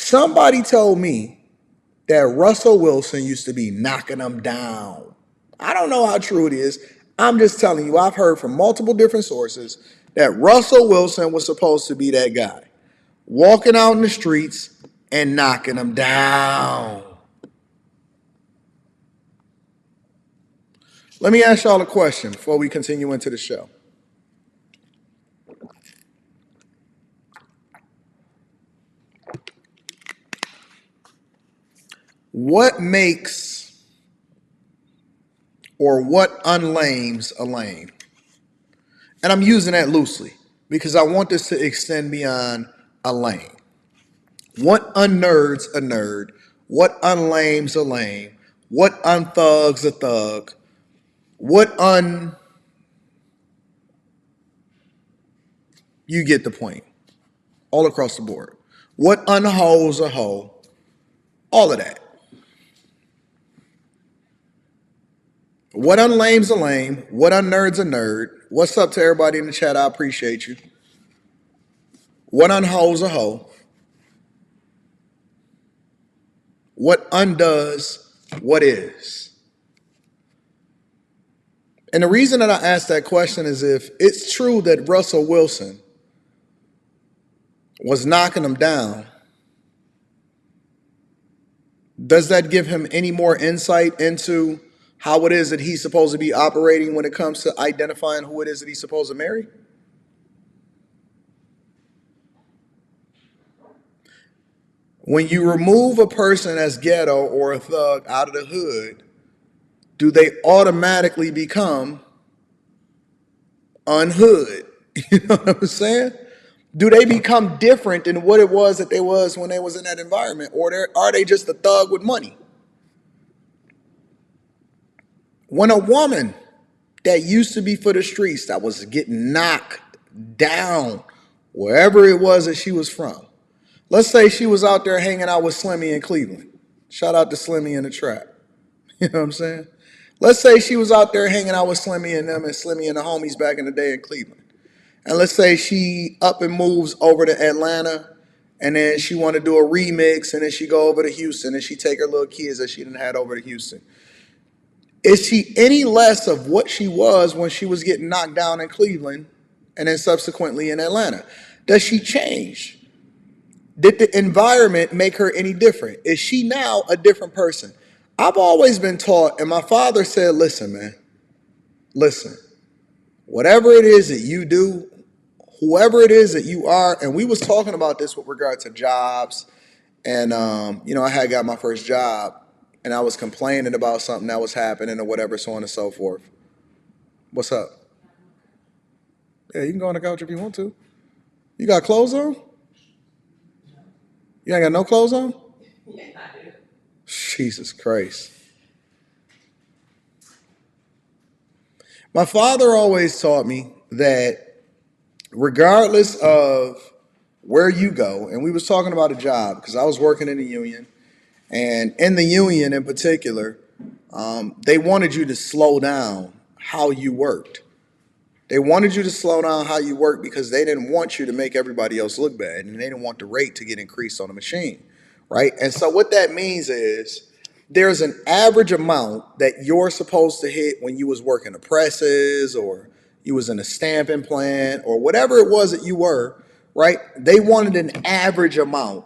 Somebody told me that Russell Wilson used to be knocking them down. I don't know how true it is. I'm just telling you, I've heard from multiple different sources that Russell Wilson was supposed to be that guy, walking out in the streets and knocking them down. Let me ask y'all a question before we continue into the show. What makes or what unlames a lame? And I'm using that loosely because I want this to extend beyond a lame. What unnerds a nerd? What unlames a lame? What unthugs a thug? You get the point. All across the board. What unhoes a hoe? All of that. What unlames a lame? What unnerds a nerd? What's up to everybody in the chat? I appreciate you. What unhoes a hoe? What undoes what is? And the reason that I ask that question is if it's true that Russell Wilson was knocking him down, does that give him any more insight into how it is that he's supposed to be operating when it comes to identifying who it is that he's supposed to marry? When you remove a person as ghetto or a thug out of the hood, do they automatically become unhood? You know what I'm saying? Do they become different than what it was that they was when they was in that environment? Or are they just a thug with money? When a woman that used to be for the streets, that was getting knocked down wherever it was that she was from, let's say she was out there hanging out with Slimmy in Cleveland. Shout out to Slimmy in the trap. You know what I'm saying? Let's say she was out there hanging out with Slimmy and them and Slimmy and the homies back in the day in Cleveland. And let's say she up and moves over to Atlanta and then she want to do a remix and then she go over to Houston and she take her little kids that she done had over to Houston. Is she any less of what she was when she was getting knocked down in Cleveland and then subsequently in Atlanta? Does she change? Did the environment make her any different? Is she now a different person? I've always been taught, and my father said, listen, man, listen, whatever it is that you do, whoever it is that you are, and we was talking about this with regard to jobs, and, I had got my first job, and I was complaining about something that was happening or whatever, so on and so forth. What's up? Yeah, you can go on the couch if you want to. You got clothes on? You ain't got no clothes on? Jesus Christ. My father always taught me that regardless of where you go, and we was talking about a job because I was working in the union, and in the union in particular, they wanted you to slow down how you worked. They wanted you to slow down how you worked because they didn't want you to make everybody else look bad, and they didn't want the rate to get increased on the machine, right? And so what that means is there's an average amount that you're supposed to hit when you was working the presses or you was in a stamping plant or whatever it was that you were, right? They wanted an average amount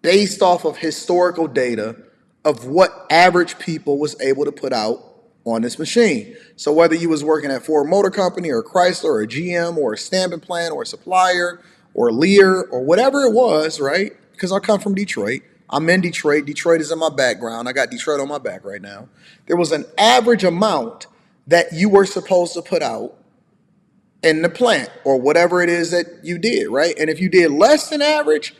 based off of historical data of what average people was able to put out on this machine. So whether you was working at Ford Motor Company or Chrysler or GM or a stamping plant or a supplier or Lear or whatever it was, right? Because I come from Detroit. I'm in Detroit. Detroit is in my background. I got Detroit on my back right now. There was an average amount that you were supposed to put out in the plant or whatever it is that you did, right? And if you did less than average,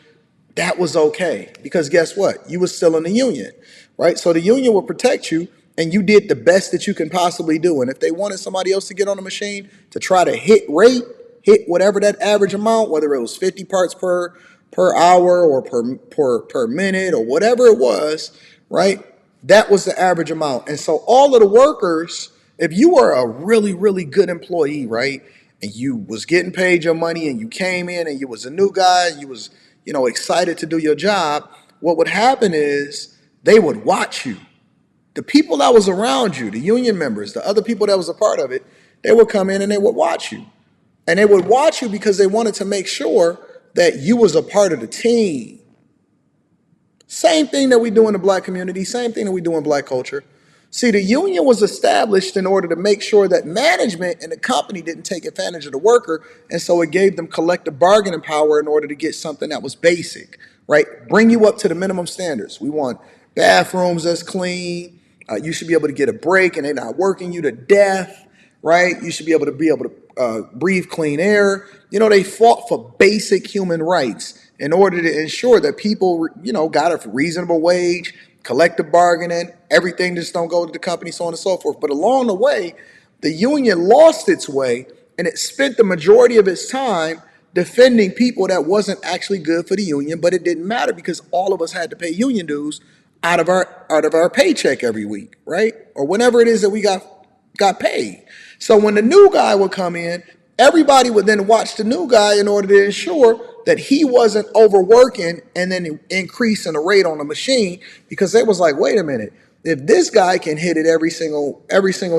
that was okay. Because guess what? You was still in the union, right? So the union will protect you and you did the best that you can possibly do. And if they wanted somebody else to get on the machine to try to hit whatever that average amount, whether it was 50 parts per hour or per minute or whatever it was, right? That was the average amount. And so all of the workers, if you were a really, really good employee, right? And you was getting paid your money and you came in and you was a new guy, you was, excited to do your job, what would happen is they would watch you. The people that was around you, the union members, the other people that was a part of it, they would come in and they would watch you. And they would watch you because they wanted to make sure that you was a part of the team. Same thing that we do in the black community, same thing that we do in black culture. See, the union was established in order to make sure that management and the company didn't take advantage of the worker, and so it gave them collective bargaining power in order to get something that was basic, right? Bring you up to the minimum standards. We want bathrooms that's clean. You should be able to get a break and they're not working you to death, right? You should be able to breathe clean air. They fought for basic human rights in order to ensure that people, got a reasonable wage, collective bargaining, everything just don't go to the company, so on and so forth. But along the way, the union lost its way and it spent the majority of its time defending people that wasn't actually good for the union, but it didn't matter because all of us had to pay union dues out of our paycheck every week, right? Or whenever it is that we got paid. So when the new guy would come in, everybody would then watch the new guy in order to ensure that he wasn't overworking and then increasing the rate on the machine, because they was like, wait a minute, if this guy can hit it every single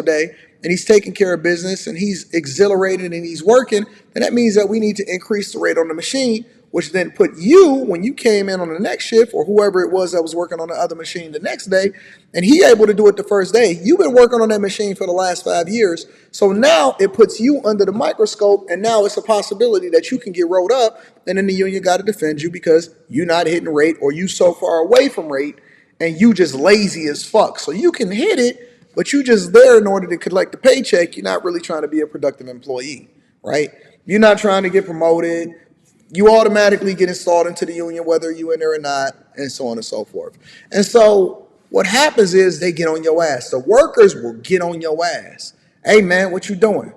day and he's taking care of business and he's exhilarated and he's working, then that means that we need to increase the rate on the machine, which then put you, when you came in on the next shift, or whoever it was that was working on the other machine the next day, and he able to do it the first day, you've been working on that machine for the last 5 years. So now it puts you under the microscope, and now it's a possibility that you can get rolled up, and then the union got to defend you because you're not hitting rate, or you so far away from rate, and you just lazy as fuck. So you can hit it, but you just there in order to collect the paycheck. You're not really trying to be a productive employee, right? You're not trying to get promoted. You automatically get installed into the union, whether you in there or not, and so on and so forth. And so what happens is they get on your ass. The workers will get on your ass. Hey, man, what you doing?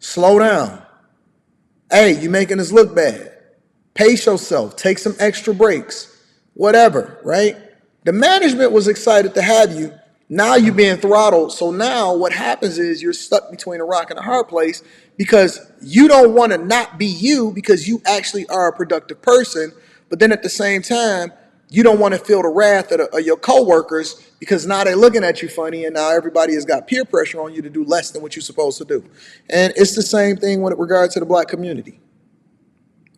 Slow down. Hey, you making us look bad. Pace yourself. Take some extra breaks. Whatever, right? The management was excited to have you. Now you're being throttled. So now what happens is you're stuck between a rock and a hard place because you don't want to not be you because you actually are a productive person. But then at the same time, you don't want to feel the wrath of your coworkers because now they're looking at you funny and now everybody has got peer pressure on you to do less than what you're supposed to do. And it's the same thing with regard to the black community.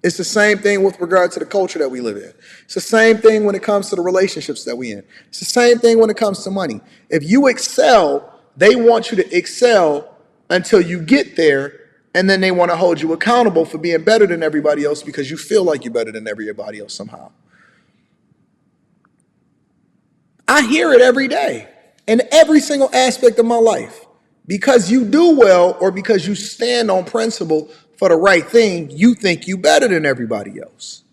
It's the same thing with regard to the culture that we live in. It's the same thing when it comes to the relationships that we in. It's the same thing when it comes to money. If you excel, they want you to excel until you get there, and then they want to hold you accountable for being better than everybody else because you feel like you're better than everybody else somehow. I hear it every day in every single aspect of my life. Because you do well or because you stand on principle for the right thing, you think you better than everybody else.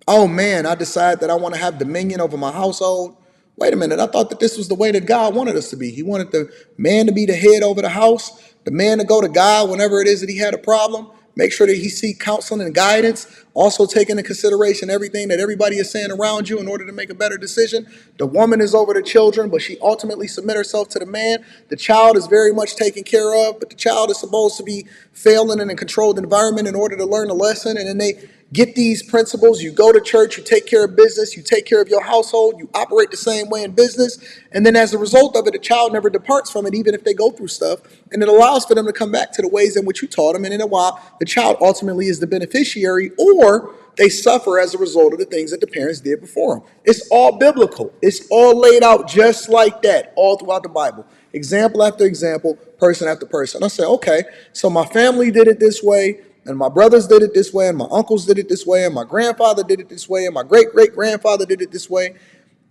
Oh man, I decide that I want to have dominion over my household. Wait a minute, I thought that this was the way that God wanted us to be. He wanted the man to be the head over the house, the man to go to God whenever it is that he had a problem, make sure that he seek counseling and guidance, also take into consideration everything that everybody is saying around you in order to make a better decision. The woman is over the children, but she ultimately submit herself to the man. The child is very much taken care of, but the child is supposed to be failing in a controlled environment in order to learn a lesson. And then they get these principles. You go to church, you take care of business, you take care of your household, you operate the same way in business. And then as a result of it, the child never departs from it, even if they go through stuff. And it allows for them to come back to the ways in which you taught them. And in a while, the child ultimately is the beneficiary, or they suffer as a result of the things that the parents did before them. It's all biblical. It's all laid out just like that, all throughout the Bible. Example after example, person after person. I say, okay, so my family did it this way, and my brothers did it this way, and my uncles did it this way, and my grandfather did it this way, and my great-great-grandfather did it this way.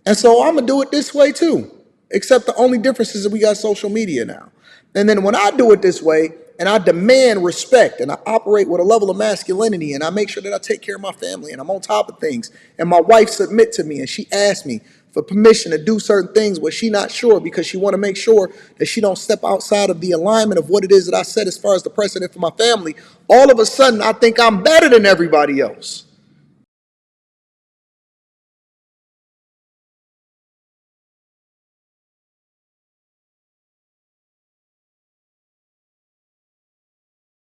And so I'm going to do it this way too. Except the only difference is that we got social media now. And then when I do it this way, and I demand respect, and I operate with a level of masculinity, and I make sure that I take care of my family, and I'm on top of things, and my wife submit to me, and she asks me for permission to do certain things where she not sure because she want to make sure that she don't step outside of the alignment of what it is that I said as far as the precedent for my family. All of a sudden, I think I'm better than everybody else.